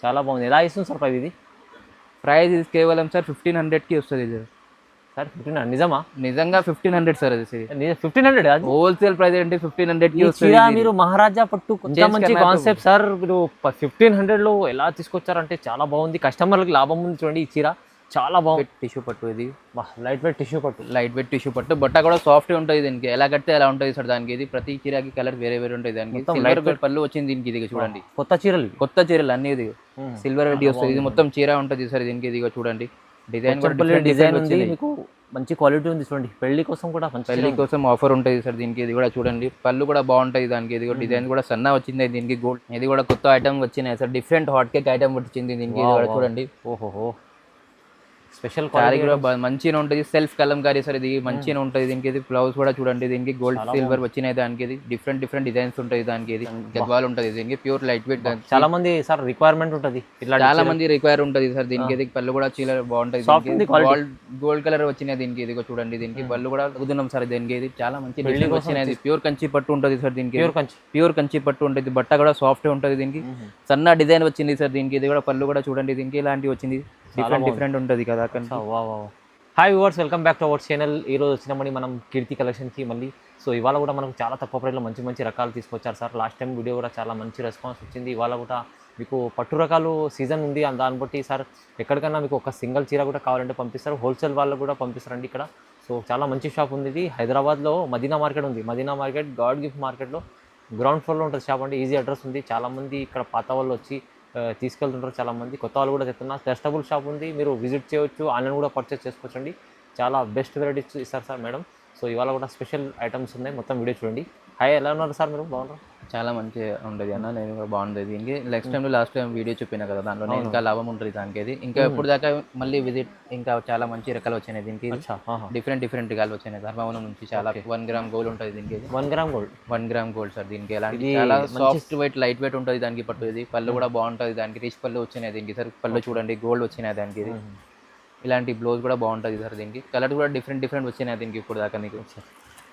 చాలా బాగుంది. ఎలా ఇస్తుంది సార్ ప్రైస్ ఇది? ప్రైస్ ఇది కేవలం సార్ 1500కి వస్తుంది ఇది సార్ 1500 నిజమా? నిజంగా 1500 సార్ అది 1500 అది హోల్సేల్ ప్రైస్ అంటే 1500కి వస్తుంది. చీర మీరు మహారాజా పట్టు కొంచెం మంచి కాన్సెప్ట్ సార్. మీరు 1500లో ఎలా తీసుకొచ్చారంటే చాలా బాగుంది. కస్టమర్లకు లాభం ఉంది చూడండి. ఈ చీర చాలా బాగుంది. టిష్యూ పట్టు ఇది లైట్ వెయిట్ టిష్యూ పట్టు. లైట్ వెయిట్ టిష్యూ పట్టు బట్ట కూడా సాఫ్ట్ ఉంటుంది. దీనికి ఎలా కడితే ఎలా ఉంటుంది సార్. దానికి ఇది ప్రతి చీరకి కలర్ వేరే వేరే ఉంటుంది. దానికి సిల్వర్ పళ్ళు వచ్చింది దీనికి. ఇది చూడండి కొత్త చీరలు అన్ని ఇది సిల్వర్ రెడ్డి వస్తుంది. ఇది మొత్తం చీర ఉంటుంది సార్ దీనికి. ఇది చూడండి డిజైన్ డిజైన్ ఉంది, మీకు మంచి క్వాలిటీ ఉంది చూడండి. పెళ్లి కోసం కూడా పెళ్లి కోసం ఆఫర్ ఉంటుంది సార్ దీనికి. ఇది కూడా చూడండి పళ్ళు కూడా బాగుంటుంది దానికి. ఇది కూడా డిజైన్ కూడా సన్న వచ్చింది దీనికి. గోల్డ్ ఇది కూడా కొత్త ఐటమ్ వచ్చినాయి sir. Different hot cake item వచ్చింది దీనికి. ఇది కూడా చూడండి. ఓహో స్పెషల్ క్వాలిటీ కూడా మంచిగా ఉంటుంది. సెల్ఫ్ కలంకారీ సార్ ఇది మంచిగా ఉంటుంది దీనికి. ఇది బ్లౌజ్ కూడా చూడండి దీనికి గోల్డ్ సిల్వర్ వచ్చినాయి దానికి. ఇది డిఫరెంట్ డిజైన్స్ ఉంటాయి దానికి. ఇది గద్వాల్ ఉంటుంది దీనికి. Pure light weight. చాలా మంది సార్ రిక్వైర్మెంట్ ఉంటుంది, చాలా మంది రిక్వైర్ ఉంటుంది సార్ దీనికి. ఇది పళ్ళు కూడా చీర బాగుంటుంది. గోల్డ్ కలర్ వచ్చినాయి దీనికి. ఇది చూడండి దీనికి పళ్ళు కూడా అడుగుతున్నాం సార్ దీనికి. ఇది చాలా మంచి డిజైన్ వచ్చినాయి. ప్యూర్ కంచి పట్టు ఉంటుంది సార్ దీనికి. ప్యూర్ కంచి పట్టు ఉంటుంది. బట్ట కూడా సాఫ్ట్ ఉంటుంది దీనికి. సన్న డిజైన్ వచ్చింది సార్ దీనికి. ఇది కూడా పళ్ళు కూడా చూడండి దీనికి. ఇలాంటివి వచ్చింది. డిఫరెంట్ ఉంటుంది కదా. Hi viewers, welcome back to our channel. ఈరోజు వచ్చినామని మనం కీర్తి కలెక్షన్కి మళ్ళీ. సో ఇవాళ కూడా మనకు చాలా తక్కువ ప్రైస్లో మంచి రకాలు తీసుకొచ్చారు సార్. లాస్ట్ టైం వీడియో కూడా చాలా మంచి రెస్పాన్స్ వచ్చింది. ఇవాళ కూడా మీకు పట్టు రకాలు సీజన్ ఉంది, దాన్ని బట్టి సార్ ఎక్కడికైనా మీకు ఒక సింగిల్ చీర కూడా కావాలంటే పంపిస్తారు. హోల్సేల్ వాళ్ళు కూడా పంపిస్తారండి ఇక్కడ. సో చాలా మంచి షాప్ ఉంది ఇది. హైదరాబాద్లో మదీనా మార్కెట్ ఉంది. మదీనా మార్కెట్ గాడ్ గిఫ్ట్ మార్కెట్లో గ్రౌండ్ ఫ్లోర్లో ఉంటుంది షాప్. అంటే ఈజీ అడ్రస్ ఉంది. చాలామంది ఇక్కడ పాత వాళ్ళు వచ్చి తీసుకెళ్తుంటారు. చాలామంది కొత్త వాళ్ళు కూడా చెప్తున్నారు. ట్రస్టబుల్ షాప్ ఉంది, మీరు విజిట్ చేయవచ్చు. ఆన్లైన్ కూడా పర్చేస్ చేసుకోవచ్చండి. చాలా బెస్ట్ వెరైటీస్ ఇస్తారు సార్ మేడం. సో ఇవాళ కూడా స్పెషల్ ఐటమ్స్ ఉన్నాయి. మొత్తం వీడియో చూడండి. హాయ్, ఎలా ఉన్నారు సార్ మీరు? బాగున్నారు? చాలా మంచిగా ఉంటుంది అన్న. నేను కూడా బాగుంటుంది దీనికి. లాస్ట్ టైం వీడియో చెప్పినా కదా, దాంట్లో ఇంకా లాభం ఉంటుంది దానికి. ఇది ఇంకా ఇప్పుడు దాకా మళ్ళీ విజిట్ ఇంకా చాలా మంచి రకాలు వచ్చినాయి దీనికి. డిఫరెంట్ రకాలు వచ్చినాయి. ధర్మవరం నుంచి చాలా 1 గ్రామ్ గోల్డ్ ఉంటుంది దీనికి. 1 gram gold 1 gram gold sir దీనికి. ఎలాంటి చాలా సాఫ్ట్ వెయిట్ లైట్ వెయిట్ ఉంటుంది దానికి పట్టు. ఇది పళ్ళు కూడా బాగుంటుంది దానికి. రిచ్ పళ్ళు వచ్చినాయి దీనికి సార్. పళ్ళు చూడండి గోల్డ్ వచ్చినాయి దానికి. ఇది ఇలాంటి బ్లౌజ్ కూడా బాగుంటుంది సార్ దీనికి. కలర్ కూడా డిఫరెంట్ వచ్చినాయి దీనికి. ఇప్పుడు దాకా నీకు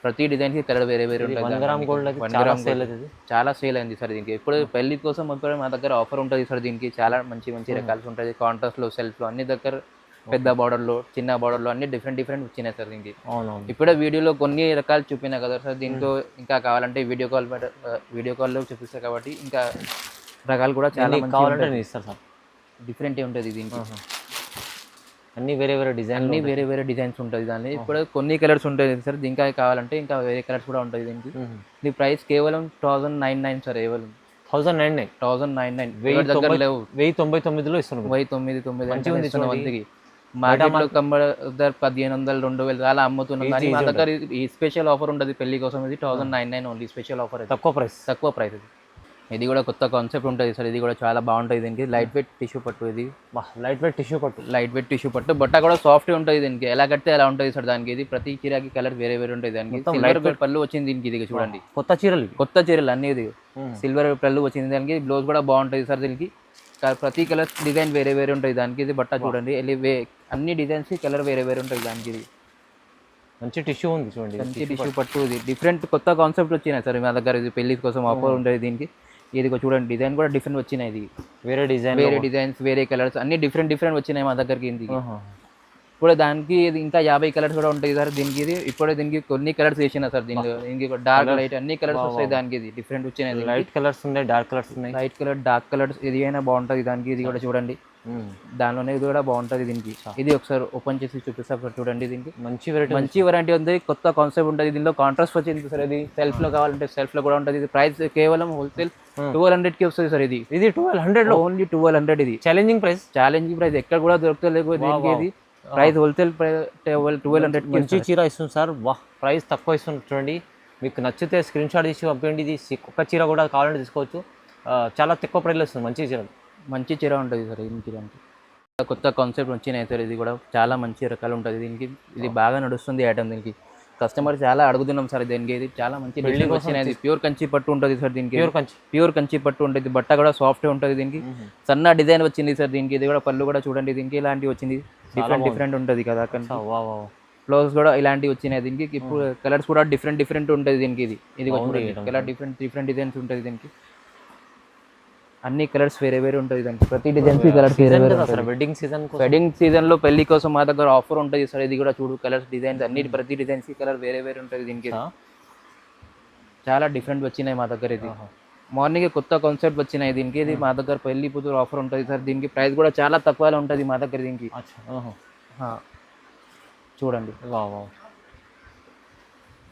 ప్రతి డిజైన్కి కలర్ వేరే ఉంటుంది. 1 గ్రామ్ గోల్డ్ చాలా సేల్ అయింది సార్ దీనికి. ఇప్పుడు పెళ్లి కోసం మా దగ్గర ఆఫర్ ఉంటుంది సార్ దీనికి. చాలా మంచి రకాలు ఉంటుంది. కాంట్రాస్ట్లో సెల్ఫ్లో అన్ని దగ్గర పెద్ద బార్డర్లో చిన్న బార్డర్లో అన్ని డిఫరెంట్ వచ్చినాయి సార్ దీనికి. ఇప్పుడే వీడియోలో కొన్ని రకాలు చూపినా కదా సార్. దీంతో ఇంకా కావాలంటే వీడియో కాల్లో చూపిస్తారు కాబట్టి ఇంకా రకాలు కూడా చాలా కావాలంటే ఇస్తారు సార్. డిఫరెంట్ ఉంటుంది దీనికి. అన్ని వేరే డిజైన్స్ ఉంటుంది దాన్ని. ఇప్పుడు కొన్ని కలర్స్ ఉంటాయి సార్. ఇంకా కావాలంటే ఇంకా వేరే కలర్స్ కూడా ఉంటుంది దీనికి. దీని ప్రైస్ కేవలం 1099 సార్. కేవలం 1099 దగ్గర లేవు. 1099లో ఇస్తున్నాం. 1099 మార్కెట్లో 1500 2000 అలా అమ్ముతున్నాం. కానీ మా దగ్గర ఈ స్పెషల్ ఆఫర్ ఉంటుంది పెళ్లి కోసం. ఇది 1099 ఓన్లీ స్పెషల్ ఆఫర్. తక్కువ ప్రైస్. ఇది కూడా కొత్త కాన్సెప్ట్ ఉంటుంది సార్. ఇది కూడా చాలా బాగుంటుంది దీనికి. లైట్ వెయిట్ టిష్యూ పట్టు. ఇది లైట్ వెయిట్ టిష్యూ పట్టు బట్ట కూడా సాఫ్ట్ ఉంటుంది దీనికి. ఎలా కడితే ఎలా ఉంటుంది సార్ దానికి. ఇది ప్రతి చీరకి కలర్ వేరే ఉంటుంది దానికి. సిల్వర్ పళ్ళు వచ్చింది దీనికి. ఇది చూడండి కొత్త చీరలు అన్ని. ఇది సిల్వర్ పళ్ళు వచ్చింది దానికి. బ్లౌజ్ కూడా బాగుంటుంది సార్ దీనికి. ప్రతి కలర్ డిజైన్ వేరే ఉంటుంది దానికి. ఇది బట్ట చూడండి. అన్ని డిజైన్స్ కలర్ వేరే ఉంటుంది దానికి. ఇది మంచి టిష్యూ ఉంది చూడండి. మంచి టిష్యూ పట్టు. ఇది డిఫరెంట్ కొత్త కాన్సెప్ట్ వచ్చినాయి సార్ మా దగ్గర. ఇది పెళ్లి కోసం ఆఫర్ ఉంటుంది దీనికి. ఇది చూడండి డిజైన్ కూడా డిఫరెంట్ వచ్చినాయి. ఇది వేరే డిజైన్స్ వేరే కలర్స్ అన్ని డిఫరెంట్ వచ్చినాయి మా దగ్గరికి. ఇప్పుడు దానికి ఇది ఇంకా 50 కలర్స్ కూడా ఉంటాయి సార్ దీనికి. ఇది ఇప్పుడు దీనికి కొన్ని కలర్స్ వేసినా సార్ దీనికి డార్క్ లైట్ అన్ని కలర్స్ వస్తాయి దానికి. ఇది డిఫరెంట్ వచ్చినాయి. లైట్ కలర్స్ ఉన్నాయి, డార్క్ కలర్స్ ఉన్నాయి. లైట్ కలర్ డార్క్ కలర్స్ ఇది అయినా బాగుంటుంది దానికి. ఇది కూడా చూడండి దానిలోనే ఇది కూడా బాగుంటుంది దీనికి. ఇది ఒకసారి ఓపెన్ చేసి చూపిస్తా చూడండి. దీనికి మంచి వెరైటీ ఉంది. కొత్త కాన్సెప్ట్ ఉంటుంది. దీనిలో కాంట్రాస్ట్ వచ్చింది సార్. ఇది సెల్ఫ్ లో కావాలంటే సెల్ఫ్ లో కూడా ఉంటుంది. ఇది ప్రైస్ కేవలం హోల్సేల్ 1200కి వస్తుంది సార్. ఇది 1200 ఓన్లీ 1200. ఇది ఛాలెంజింగ్ ప్రైస్ ఎక్కడ కూడా దొరకలేదు దీనికి. ఇది ప్రైస్ హోల్సేల్ 1200 మంచి చీర ఇస్తుంది సార్. ప్రైస్ తక్కువ ఇస్తుంది చూడండి. మీకు నచ్చితే స్క్రీన్ షాట్ తీసి పంపించండి. ఇది ఒక్క చీర కూడా కావాలంటే తీసుకోవచ్చు. చాలా తక్కువ ప్రైస్లో ఇస్తుంది. మంచి చీర ఉంటుంది సార్. ఈ చీర అంటే కొత్త కాన్సెప్ట్ వచ్చినాయి సార్. ఇది కూడా చాలా మంచి రకాలు ఉంటుంది దీనికి. ఇది బాగా నడుస్తుంది ఐటమ్ దీనికి. కస్టమర్ చాలా అడుగుతున్నాం సార్ దీనికి. ఇది చాలా మంచి బిల్డింగ్ వచ్చినాయి. ప్యూర్ కంచి పట్టు ఉంటుంది సార్ దీనికి. ప్యూర్ కంచి పట్టు ఉంటుంది. బట్ట కూడా సాఫ్ట్ ఉంటుంది దీనికి. సన్న డిజైన్ వచ్చింది సార్ దీనికి. ఇది కూడా పళ్ళు కూడా చూడండి దీనికి. ఇలాంటివి వచ్చింది. డిఫరెంట్ ఉంటుంది కదా. బ్లౌజ్ కూడా ఇలాంటివి వచ్చినాయి దీనికి. ఇప్పుడు కలర్స్ కూడా డిఫరెంట్ ఉంటుంది దీనికి. ఇది చూడండి కలర్ డిఫరెంట్ డిజైన్స్ ఉంటుంది దీనికి. అన్ని కలర్స్ వేరే వేరే ఉంటుంది దానికి ప్రతి డిజైన్స్ కి కలర్స్ వేరే వేరే అసలు వెడ్డింగ్ సీజన్ వెడ్డింగ్ సీజన్ లో పెళ్లి కోసం మా దగ్గర ఆఫర్ ఉంటుంది సార్. ఇది కూడా చూడు కలర్స్ డిజైన్స్ అన్ని ప్రతి డిజైన్స్ కి కలర్ వేరే వేరే ఉంటుంది దీనికి. చాలా డిఫరెంట్ వచ్చినాయి మా దగ్గర. ఇది మార్నింగ్ కొత్త కాన్సెప్ట్ వచ్చినాయి దీనికి. ఇది మా దగ్గర పెళ్లి కూతురు ఆఫర్ ఉంటుంది సార్. దీనికి ప్రైస్ కూడా చాలా తక్కువలో ఉంటుంది మా దగ్గర దీనికి. చూడండి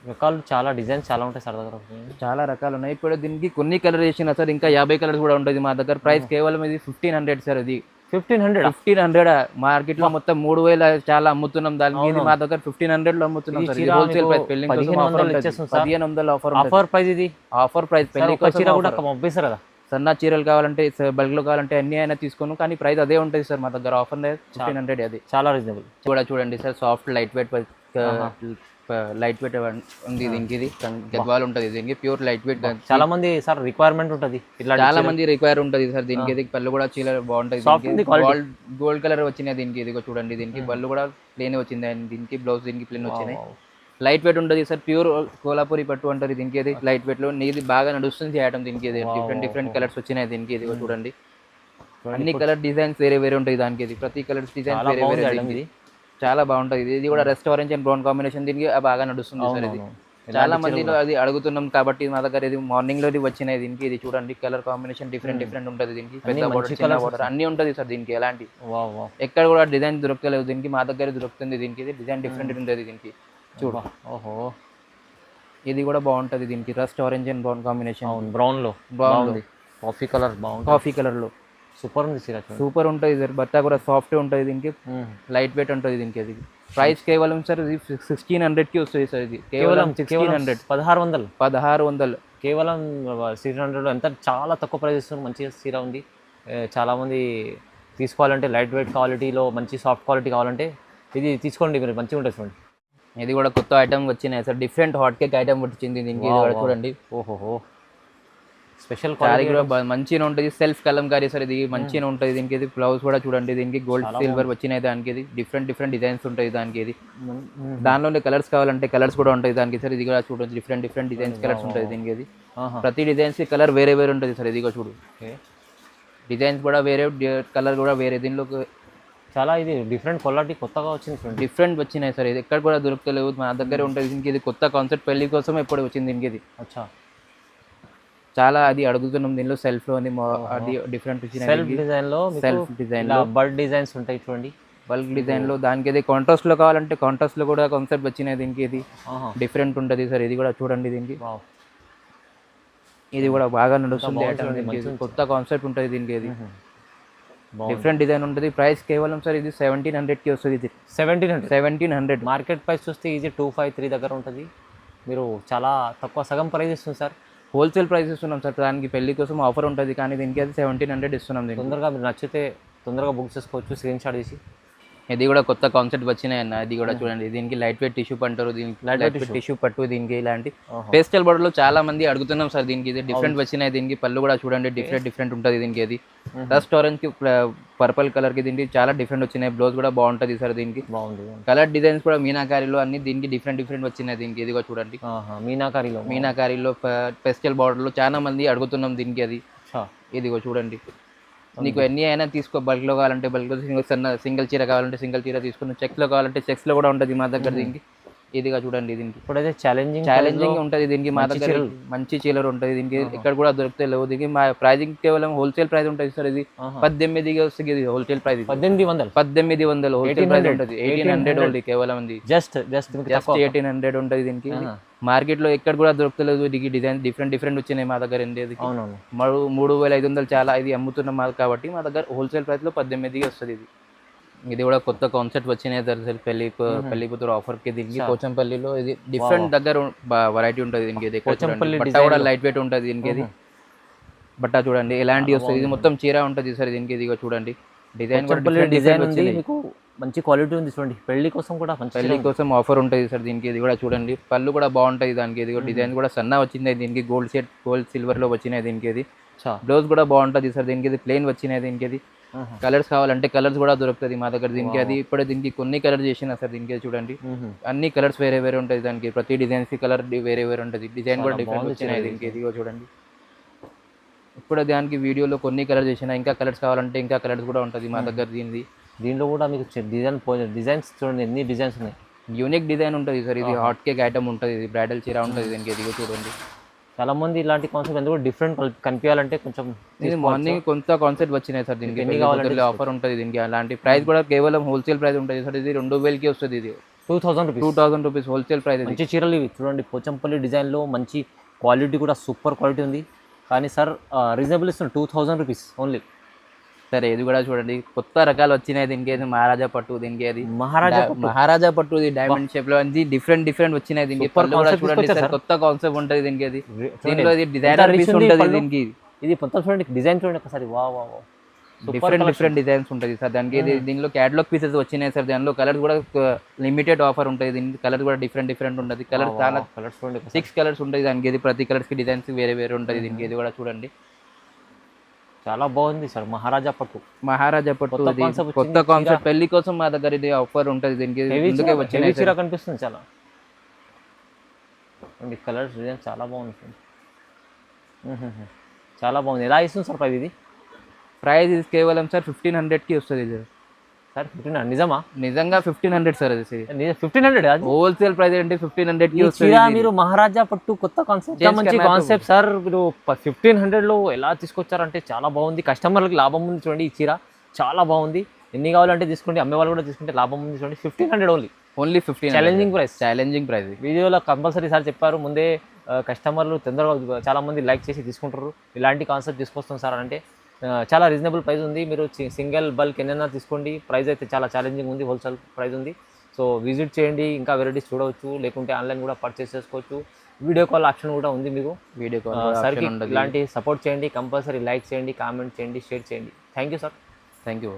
రకాలు చాలా డిజైన్స్ చాలా ఉంటాయి సార్ దగ్గర. చాలా రకాలు ఉన్నాయి. ఇప్పుడు దీనికి కొన్ని కలర్ చేసిన సార్ ఇంకా 50 కలర్స్ కూడా ఉంటుంది మా దగ్గర. ప్రైస్ కేవలం ఇది 1500 సార్. ఇది 1500 మార్కెట్ లో మొత్తం 3000 చాలా అమ్ముతున్నాం దానికి. ఇది మా దగ్గర 1500 లో అమ్ముతున్నాం సార్. Wholesale price. పెళ్లి 1500 ఆఫర్ ప్రైస్. ఇది ఆఫర్ ప్రైస్. పెళ్లి చీర కూడా పంపిస్తారు కదా. సన్న చీరలు కావాలంటే బల్క్ లో కావాలంటే అన్ని అయినా తీసుకోను, కానీ ప్రైస్ అదే ఉంటుంది సార్ మా దగ్గర. ఆఫర్ 1500. అది చాలా రీజనబుల్. కూడా చూడండి సార్ సాఫ్ట్ లైట్ వెయిట్ ఉంది దీనికి. ఇది గద్వాల్ ఉంటుంది దీనికి. Pure light weight. చాలా మంది సార్ రిక్వైర్మెంట్ ఉంటుంది ఇట్లా. చాలా మంది రిక్వైర్ ఉంటుంది సార్ దీనికి. ఇది పళ్ళు కూడా చీర బాగుంటుంది. గోల్డ్ కలర్ వచ్చినాయి దీనికి. ఇది చూడండి దీనికి పళ్ళు కూడా ప్లేన్ వచ్చింది దీనికి. బ్లౌజ్ దీనికి ప్లేన్ వచ్చినాయి. లైట్ వెయిట్ ఉంటుంది సార్. ప్యూర్ కోలాపూరి పట్టు అంటారు దీనికి. ఇది లైట్ వెయిట్ లో ఇది బాగా నడుస్తుంది ఐటమ్ దీనికి. ఇది డిఫరెంట్ కలర్స్ వచ్చినాయి దీనికి. ఇది చూడండి అన్ని కలర్ డిజైన్స్ వేరే వేరే ఉంటాయి దానికి. ఇది ప్రతి కలర్ డిజైన్ వేరే వేరే. చాలా బాగుంటుంది. ఇది కూడా rest orange and brown combination దీనికి బాగా నడుస్తుంది సార్. ఇది చాలా మందిలో అది అడుగుతున్నాం కాబట్టి మా దగ్గర ఇది మార్నింగ్ లో వచ్చినాయి దీనికి. ఇది చూడండి కలర్ కాంబినేషన్ డిఫరెంట్ ఉంటుంది దీనికి. పెద్ద బోర్డర్ చిన్న బోర్డర్ అన్ని ఉంటుంది సార్ దీనికి. ఎలాంటి ఎక్కడ కూడా డిజైన్ దొరకలేదు దీనికి. మా దగ్గర దొరుకుతుంది దీనికి. ఇది డిజైన్ డిఫరెంట్ ఉంటుంది దీనికి. చూడు ఇది కూడా బాగుంటుంది దీనికి. Rust orange and brown combination. Brown లో కాఫీ కలర్ బాగుంది. కాఫీ కలర్ లో సూపర్ ఉంది చీర. సూపర్ ఉంటుంది సార్. బట్ట కూడా సాఫ్ట్ ఉంటుంది దీనికి. లైట్ వెయిట్ ఉంటుంది దీనికి. అది ప్రైస్ కేవలం సార్ ఇది 1600 కి వస్తుంది సార్. ఇది కేవలం 1600. 1600 కేవలం 1600 ఎంత చాలా తక్కువ ప్రైస్ ఇస్తుంది. మంచిగా చీర ఉంది. చాలా మంది తీసుకోవాలంటే లైట్ వెయిట్ క్వాలిటీలో మంచి సాఫ్ట్ క్వాలిటీ కావాలంటే ఇది తీసుకోండి మీరు. మంచిగా ఉంటుంది చూడండి. ఇది కూడా కొత్త ఐటమ్ వచ్చినాయి sir. Different hot cake item వచ్చింది దీనికి. ఇది కూడా చూడండి. ఓహో స్పెషల్ క్వాలిటీ కూడా మంచిగా ఉంటుంది. Self Kalamkari sir. ఇది మంచిగా ఉంటుంది దీనికి. ఇది బ్లౌజ్ కూడా చూడండి దీనికి గోల్డ్ సిల్వర్ వచ్చినాయి దానికి. ఇది డిఫరెంట్ డిజైన్స్ ఉంటాయి దానికి. ఇది దానిలోనే కలర్స్ కావాలంటే కలర్స్ కూడా ఉంటాయి దానికి సార్. ఇది కూడా చూడండి డిఫరెంట్ డిజైన్స్ కలర్స్ ఉంటాయి దీనికి. ఇది ప్రతి డిజైన్స్ కి కలర్ వేరే వేరే ఉంటుంది సార్. ఇది కూడా చూడు డిజైన్స్ కూడా వేరే, కలర్ కూడా వేరే. దీనిలో చాలా ఇది డిఫరెంట్ క్వాలిటీ కొత్తగా వచ్చింది. డిఫరెంట్ వచ్చినాయి సార్. ఇది ఎక్కడ కూడా దొరకలేవు మా దగ్గరే ఉంటుంది దీనికి. ఇది కొత్త కాన్సెప్ట్ పెళ్లి కోసం ఎప్పుడు వచ్చింది దీనికి. ఇది చాలా అది అడుగుతున్నాం దీనిలో. సెల్ఫ్ లో అది డిఫరెంట్ సెల్ఫ్ డిజైన్ లో. సెల్ఫ్ డిజైన్ లో బల్క్ డిజైన్స్ ఉంటాయి చూడండి. బల్క్ డిజైన్ లో దానికి. ఇది కాంట్రాస్ట్ లో కావాలంటే కాంట్రాస్ట్ లో కూడా కాన్సెప్ట్ వచ్చినాయి దీనికి. ఇది డిఫరెంట్ ఉంటుంది సార్. ఇది కూడా చూడండి దీనికి. ఇది కూడా బాగా నడుస్తుంది. కొత్త కాన్సెప్ట్ ఉంటుంది దీనికి. ఇది డిఫరెంట్ డిజైన్ ఉంటుంది. ప్రైస్ కేవలం సార్ ఇది 1700 కి వస్తుంది. ఇది 1700. మార్కెట్ ప్రైస్ చూస్తే ఇది 253 దగ్గర ఉంటుంది. మీరు చాలా తక్కువ సగం ప్రైస్ ఇస్తుంది సార్. హోల్సేల్ ప్రైస్ ఇస్తున్నాం సార్. దానికి పెళ్లి కోసం ఆఫర్ ఉంటుంది కానీ దీనికి అది 1700 ఇస్తున్నాం. తొందరగా మీరు నచ్చితే తొందరగా బుక్ చేసుకోవచ్చు స్క్రీన్ షాట్ తీసి. ఇది కూడా కొత్త కాన్సెప్ట్ వచ్చినాయి అన్న. ఇది కూడా చూడండి దీనికి లైట్ వెయిట్ టిష్యూ అంటారు. దీనికి లైట్ వెయిట్ టిష్యూ పట్టు దీనికి. ఇలాంటి పేస్టల్ బోర్డర్ లో చాలా మంది అడుగుతున్నాం సార్ దీనికి. ఇది డిఫరెంట్ వచ్చినాయి దీనికి. పళ్ళు కూడా చూడండి డిఫరెంట్ ఉంటుంది దీనికి. ఇది డస్ట్ ఆరెంజ్ కి పర్పుల్ కలర్ కి దీనికి చాలా డిఫరెంట్ వచ్చినాయి. బ్లౌజ్ కూడా బాగుంటుంది సార్ దీనికి. బాగుంది. కలర్ డిజైన్స్ కూడా మీనాకారీలో అన్ని దీనికి డిఫరెంట్ వచ్చినాయి దీనికి. ఇది కూడా చూడండి మీనాకారీలో పేస్టల్ బోర్డర్ లో చాలా మంది అడుగుతున్నాం దీనికి. అది ఇది చూడండి. నీకు ఎన్ని అయినా తీసుకో. బల్క్ లో కావాలంటే బల్క్ లో, సింగిల్ చీర కావాలంటే సింగిల్ చీర తీసుకుని, చెక్స్ లో కావాలంటే చెక్స్ లో కూడా ఉంటుంది మా దగ్గర దీనికి. ఇదిగా చూడండి దీనికి. ఇప్పుడైతే ఛాలెంజింగ్ ఉంటుంది దీనికి. మా దగ్గర మంచి చీరలు ఉంటుంది దీనికి. ఇక్కడ కూడా దొరుకుతాయి లేవు దీనికి. మా ప్రైజింగ్ కేవలం హోల్సేల్ ప్రైస్ ఉంటుంది సార్. ఇది 18 వస్తుంది. ఇది హోల్సేల్ ప్రైస్. 1800 హోల్సేల్ ప్రైస్ ఉంటుంది. 1800 ఓన్లీ కేవలం. జస్ట్ 1800 ఉంటుంది దీనికి. మార్కెట్ లో ఎక్కడ కూడా దొరకలేదు. దీనికి డిజైన్ డిఫరెంట్ వచ్చినాయి మా దగ్గర. 3500 చాలా ఇది అమ్ముతున్నాం కాబట్టి మా దగ్గర హోల్సేల్ ప్రైస్ లో 18 వస్తుంది. ఇది ఇది కూడా కొత్త కాన్సెప్ట్ వచ్చినాయి దర్శల్ పెళ్లి కూతురు ఆఫర్ కి దీనికి. పోచంపల్లిలో ఇది డిఫరెంట్ దగ్గర వెరైటీ ఉంటుంది దీనికి. ఇది బట్ట కూడా లైట్ వెయిట్ ఉంటుంది దీనికి. ఇది బట్ట చూడండి ఎలాంటి వస్తుంది. ఇది మొత్తం చీర ఉంటుంది సార్ దీనికి. ఇది చూడండి డిజైన్ కూడా డిజైన్ ఉంది. మీకు మంచి క్వాలిటీ ఉంది చూడండి. పెళ్లి కోసం ఆఫర్ ఉంటుంది సార్ దీనికి. ఇది కూడా చూడండి పళ్ళు కూడా బాగుంటుంది దానికి. ఇది డిజైన్ కూడా సన్న వచ్చింది దీనికి. గోల్డ్ సిల్వర్ లో వచ్చినాయి దీనికి. ఇది బ్లౌజ్ కూడా బాగుంటుంది సార్ దీనికి. ఇది ప్లెయిన్ వచ్చినాయి దీనికి. ఇది కలర్స్ కావాలంటే కలర్స్ కూడా దొరుకుతుంది మా దగ్గర దీనికి. అది ఇప్పుడు దీనికి కొన్ని కలర్ చేసిన సార్ దీనికి. చూడండి అన్ని కలర్స్ వేరే వేరే ఉంటుంది దానికి. ప్రతి డిజైన్స్ కి కలర్ వేరే వేరే ఉంటుంది. డిజైన్ కూడా డిఫరెంట్ వచ్చినాయి దీనికి. ఇది చూడండి ఇప్పుడు దానికి వీడియోలో కొన్ని కలర్స్ చేసిన, ఇంకా కలర్స్ కావాలంటే ఇంకా కలర్స్ కూడా ఉంటుంది మా దగ్గర. దీంట్లో కూడా మీకు డిజైన్స్ చూడండి, ఎన్ని డిజైన్స్ ఉన్నాయి. యూనిక్ డిజైన్ ఉంటుంది సార్. ఇది హాట్ కేక్ ఐటమ్ ఉంటుంది, ఇది బ్రైడల్ చీర ఉంటుంది దీనికి. ఇదిగో చూడండి, చాలా మంది ఇలాంటి కాన్సెప్ట్ ఎందుకు డిఫరెంట్ కనిపించాలంటే కొంచెం ఇది మార్నింగ్ కొంత కాన్సెప్ట్ వచ్చినాయి సార్ దీనికి. ఎన్ని కావాలంటే ఆఫర్ ఉంటుంది దీనికి. అలాంటి ప్రైస్ కూడా కేవలం హోల్సేల్ ప్రైస్ ఉంటుంది సార్. ఇది 2000కి వస్తుంది. ఇది 2000 రూపీస్ హోల్సేల్ ప్రైస్. మంచి చీరలు ఇవి చూడండి, పోచంపల్లి డిజైన్లో మంచి క్వాలిటీ కూడా సూపర్ క్వాలిటీ ఉంది. కానీ సార్ రీజనబుల్ ఇస్తుంది, 2000 రూపీస్ ఓన్లీ. సరే ఇది కూడా చూడండి, కొత్త రకాలు వచ్చినాయి దీనికి. అది మహారాజా పట్టు దీనికి. అది మహారాజా పట్టు, ఇది డైమండ్ షేప్ లో అది డిఫరెంట్ వచ్చినాయి దీనికి. పళ్ళు కూడా చూడండి సార్, కొత్త కాన్సెప్ట్ ఉంటుంది దీనికి. అది దీంట్లో ఇది డిజైనర్ పీస్ ఉంటుంది దీనికి. ఇది మొత్తం చూడండి, డిజైన్ చూడండి ఒకసారి. వా డిఫరెంట్ డిజైన్స్ ఉంటుంది సార్ దానికి. ఇది దీనిలో క్యాటలాగ్ పీసెస్ వచ్చినాయి సార్. దానిలో కలర్స్ కూడా లిమిటెడ్ ఆఫర్ ఉంటుంది దీనికి. కలర్ కూడా డిఫరెంట్ ఉంటుంది. కలర్ చాలా కలర్స్ చూడండి, 6 కలర్స్ ఉంటుంది దానికి. ఇది ప్రతి కలర్స్ కి డిజైన్స్ వేరే ఉంటుంది దీనికి. ఇది కూడా చూడండి, చాలా బాగుంది సార్. మహారాజా పట్టు కొత్త కాన్సెప్ట్ పెళ్లి కోసం మా దగ్గర ఇది ఆఫర్ ఉంటుంది దీనికి. ముందుకే వచ్చిన చీర కనిపిస్తుంది చాలా. కలర్స్ డిజైన్ చాలా బాగుంది, చాలా బాగుంది. ఎలా ఇస్తుంది సార్ ప్రైస్ ఇది? ప్రైస్ ఇది కేవలం సార్ 1500కి వస్తుంది ఇది సార్. 1500 నిజమా? నిజంగా 1500 సార్. అది 1500 హోల్సేల్ ప్రైస్ అంటే 1500కి వస్తుంది. మీరు మహారాజా పట్టు కొత్త కాన్సెప్ట్, మంచి కాన్సెప్ట్ సార్. మీరు 1500లో ఎలా తీసుకొచ్చారంటే చాలా బాగుంది. కస్టమర్లకి లాభం ఉంది చూడండి. ఈ చీర చాలా బాగుంది. ఎన్ని కావాలంటే తీసుకోండి, అమ్మే వాళ్ళు కూడా తీసుకుంటే లాభం ఉంది చూడండి. 1500 ఓన్లీ 15. Challenging price. వీడియోలో కంపల్సరీ సార్ చెప్పారు ముందే, కస్టమర్లు తొందరగా చాలా మంది లైక్ చేసి తీసుకుంటారు. ఇలాంటి కాన్సెప్ట్ తీసుకొస్తాం సార్ అంటే చాలా రీజనబుల్ ప్రైస్ ఉంది. మీరు సింగిల్ బల్క్ ఎన్నైనా తీసుకోండి. ప్రైస్ అయితే చాలా ఛాలెంజింగ్ ఉంది, హోల్సేల్ ప్రైస్ ఉంది. సో విజిట్ చేయండి, ఇంకా వెరైటీస్ చూడవచ్చు. లేకుంటే ఆన్లైన్ కూడా పర్చేస్ చేసుకోవచ్చు. వీడియో కాల్ ఆప్షన్ కూడా ఉంది మీకు. వీడియో కాల్ సార్కి ఇలాంటి సపోర్ట్ చేయండి. కంపల్సరీ లైక్ చేయండి, కామెంట్ చేయండి, షేర్ చేయండి. Thank you sir. Thank you.